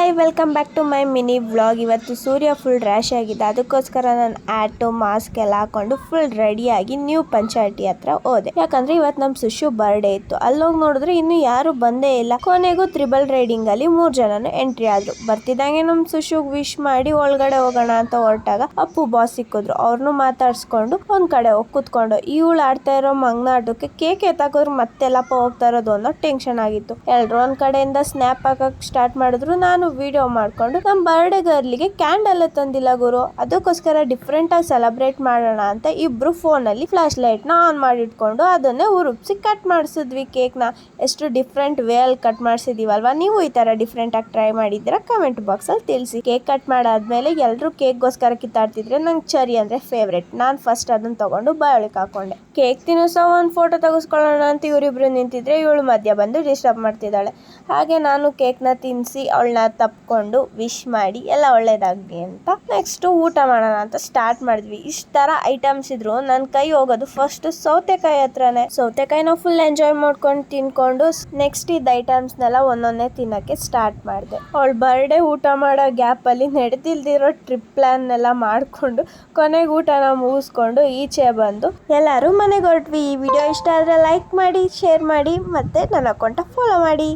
Hi welcome back to my mini vlog. ಇವತ್ತು Surya full rash ಆಗಿದೆ, ಅದಕ್ಕೋಸ್ಕರ ನಾನು ಆಟೋ ಮಾಸ್ಕ್ ಎಲ್ಲ ಹಾಕೊಂಡು ಫುಲ್ ರೆಡಿಯಾಗಿ ನ್ಯೂ ಪಂಚಾಯತಿ ಹತ್ರ ಹೋದೆ. ಯಾಕಂದ್ರೆ ಇವತ್ತು ನಮ್ಮ ಸುಶು ಬರ್ಡೇ ಇತ್ತು. ಅಲ್ಲೋಗಿ ನೋಡಿದ್ರೆ ಇನ್ನು ಯಾರು ಬಂದೇ ಇಲ್ಲ. ಕೊನೆಗೂ ತ್ರಿಬಲ್ ರೈಡಿಂಗ್ ಅಲ್ಲಿ 3 ಜನನು ಎಂಟ್ರಿ ಆದ್ರು. ಬರ್ತಿದ್ದಂಗೆ ನಮ್ಮ ಸುಶುಗ್ ವಿಶ್ ಮಾಡಿ ಒಳಗಡೆ ಹೋಗೋಣ ಅಂತ ಹೊರಟಾಗ ಅಪ್ಪು ಬಾಸ್ ಸಿಕ್ಕಿದ್ರು. ಅವ್ರನ್ನು ಮಾತಾಡ್ಸ್ಕೊಂಡು ಒಂದ್ ಕಡೆ ಹೋಗಿ ಕುತ್ಕೊಂಡು ಇವಳು ಆಡ್ತಾ ಇರೋ ಮಂಗನಾಟಕ್ಕೆ ಕೇಕ್ ಎತ್ತಾಕಿದ್ರು ಮತ್ತೆಲ್ಲಪ್ಪ ಹೋಗ್ತಾ ಇರೋದು ಅನ್ನೋ ಟೆನ್ಷನ್ ಆಗಿತ್ತು. ಎಲ್ರು ಒಂದ್ ಕಡೆಯಿಂದ ಸ್ನ್ಯಾಪ್ ಹಾಕಕ್ ಸ್ಟಾರ್ಟ್ ಮಾಡಿದ್ರು. ನಾನು ವಿಡಿಯೋ ಮಾಡ್ಕೊಂಡು ನಮ್ಮ ಬರ್ಡೇ ಗರ್ಲಿಗೆ ಕ್ಯಾಂಡಲ್ ತಂದಿಲ್ಲ ಗುರು, ಅದಕ್ಕೋಸ್ಕರ ಡಿಫ್ರೆಂಟ್ ಆಗಿ ಸೆಲೆಬ್ರೇಟ್ ಮಾಡೋಣ ಅಂತ ಇಬ್ರು ಫೋನ್ ಅಲ್ಲಿ ಫ್ಲಾಶ್ ಲೈಟ್ ನ ಆನ್ ಮಾಡಿಟ್ಕೊಂಡು ಅದನ್ನೇ ಉರುಪ್ಸಿ ಕಟ್ ಮಾಡಿಸಿದ್ವಿ. ಕೇಕ್ ನ ಎಷ್ಟು ಡಿಫ್ರೆಂಟ್ ವೇ ಅಲ್ಲಿ ಕಟ್ ಮಾಡಿಸಿದೀವಲ್ವಾ. ನೀವು ಈ ತರ ಡಿಫ್ರೆಂಟ್ ಆಗಿ ಟ್ರೈ ಮಾಡಿದ್ರೆ ಕಮೆಂಟ್ ಬಾಕ್ಸ್ ಅಲ್ಲಿ ತಿಳಿಸಿ. ಕೇಕ್ ಕಟ್ ಮಾಡಾದ್ಮೇಲೆ ಎಲ್ರು ಕೇಕ್ ಗೋಸ್ಕರ ಕಿತ್ತಾಡ್ತಿದ್ರೆ ನಂಗೆ ಚರಿ ಅಂದ್ರೆ ಫೇವ್ರೇಟ್. ನಾನ್ ಫಸ್ಟ್ ಅದನ್ನ ತಗೊಂಡು ಬಾಯೊಳಗೆ ಹಾಕೊಂಡೆ. ಕೇಕ್ ತಿನ್ನಿಸೋ ಒಂದು ಫೋಟೋ ತೆಗೆಸ್ಕೊಳ್ಳೋಣ ಅಂತ ಇವರಿಬ್ರು ನಿಂತಿದ್ರೆ ಇವಳು ಮಧ್ಯ ಬಂದು ಡಿಸ್ಟರ್ಬ್ ಮಾಡ್ತಿದ್ದಾಳೆ. ಹಾಗೆ ನಾನು ಕೇಕ್ ನ ತಿನ್ನಿಸಿ ಅವಳನ್ನ ತಪ್ಕೊಂಡು ವಿಶ್ ಮಾಡಿ ಎಲ್ಲ ಒಳ್ಳೇದಾಗ್ಲಿ ಅಂತ ನೆಕ್ಸ್ಟ್ ಊಟ ಮಾಡೋಣ ಅಂತ ಸ್ಟಾರ್ಟ್ ಮಾಡಿದ್ವಿ. ಇಷ್ಟ ತರ ಐಟಮ್ಸ್ ಇದ್ರು ನನ್ನ ಕೈ ಹೋಗೋದು ಫಸ್ಟ್ ಸೌತೆಕಾಯಿ ಹತ್ರನೇ. ಸೌತೆಕಾಯಿನ ಫುಲ್ ಎಂಜಾಯ್ ಮಾಡ್ಕೊಂಡು ತಿನ್ಕೊಂಡು ನೆಕ್ಸ್ಟ್ ಇದ್ ಐಟಮ್ಸ್ ನೆಲ್ಲ ಒಂದೊಂದೇ ತಿನ್ನಕ್ಕೆ ಸ್ಟಾರ್ಟ್ ಮಾಡಿದೆ. ಅವಳ ಬರ್ಡೇ ಊಟ ಮಾಡೋ ಗ್ಯಾಪ್ ಅಲ್ಲಿ ನಡೆದಿಲ್ದಿರೋ ಟ್ರಿಪ್ ಪ್ಲಾನ್ ಎಲ್ಲ ಮಾಡ್ಕೊಂಡು ಕೊನೆಗೆ ಊಟನ ಮುಗಿಸ್ಕೊಂಡು ಈಚೆ ಬಂದು ಎಲ್ಲರೂ ಮನೆಗೆ ಹೊರಟ್ವಿ. ಈ ವಿಡಿಯೋ ಇಷ್ಟ ಆದ್ರೆ ಲೈಕ್ ಮಾಡಿ, ಶೇರ್ ಮಾಡಿ, ಮತ್ತೆ ನನ್ನ ಅಕೌಂಟ್ ಫಾಲೋ ಮಾಡಿ.